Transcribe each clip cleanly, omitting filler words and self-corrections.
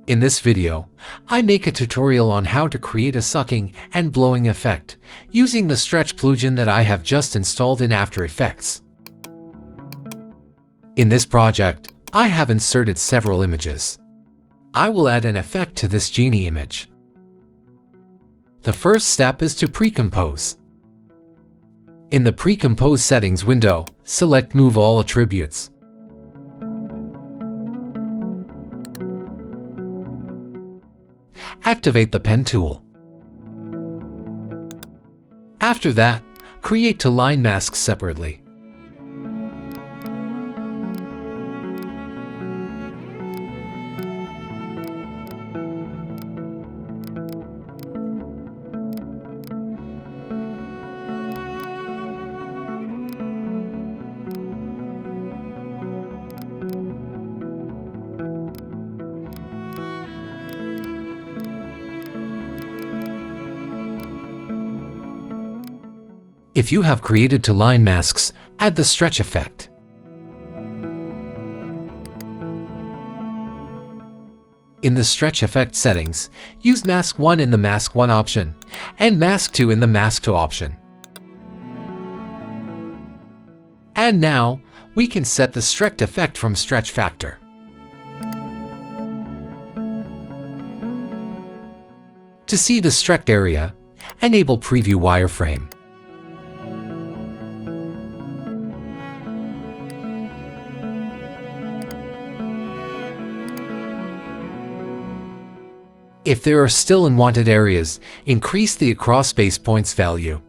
In this video, I make a tutorial on how to create a sucking and blowing effect using the Scretch plugin that I have just installed in After Effects. In this project, I have inserted several images. I will add an effect to this genie image. The first step is to pre-compose. In the Pre-Compose Settings window, select Move All Attributes. Activate the Pen tool. After that, create two line masks separately. If you have created two line masks, add the stretch effect. In the stretch effect settings, use Mask 1 in the Mask 1 option and Mask 2 in the Mask 2 option. And now, we can set the strecht effect from Stretch Factor. To see the strecht area, enable Preview Wireframe. If there are still unwanted areas, increase the across space points value.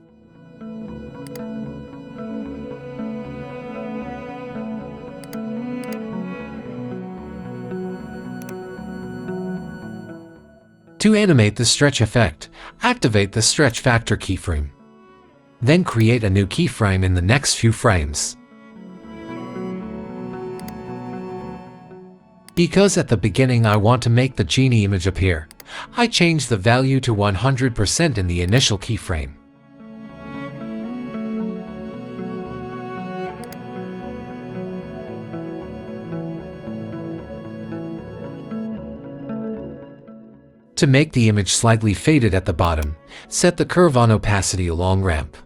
To animate the stretch effect, activate the Stretch Factor keyframe. Then create a new keyframe in the next few frames. Because at the beginning I want to make the genie image appear, I change the value to 100% in the initial keyframe. To make the image slightly faded at the bottom, set the curve on opacity along ramp.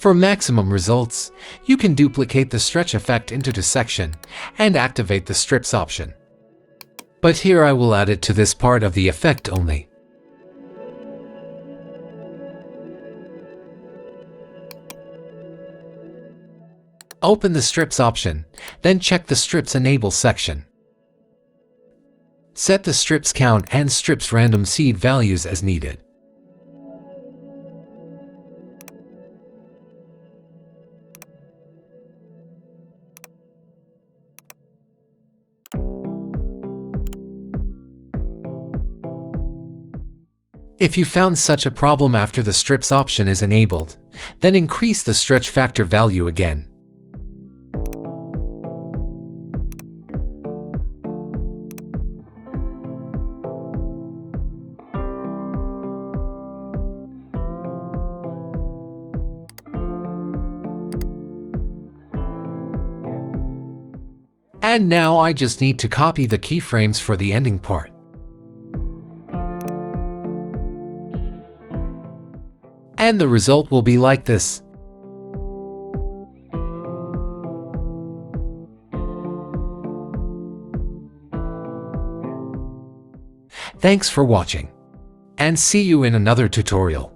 For maximum results, you can duplicate the stretch effect into the section and activate the strips option. But here I will add it to this part of the effect only. Open the strips option, then check the strips enable section. Set the strips count and strips random seed values as needed. If you found such a problem after the strips option is enabled, then increase the stretch factor value again. And now I just need to copy the keyframes for the ending part. And the result will be like this. Thanks for watching, and see you in another tutorial.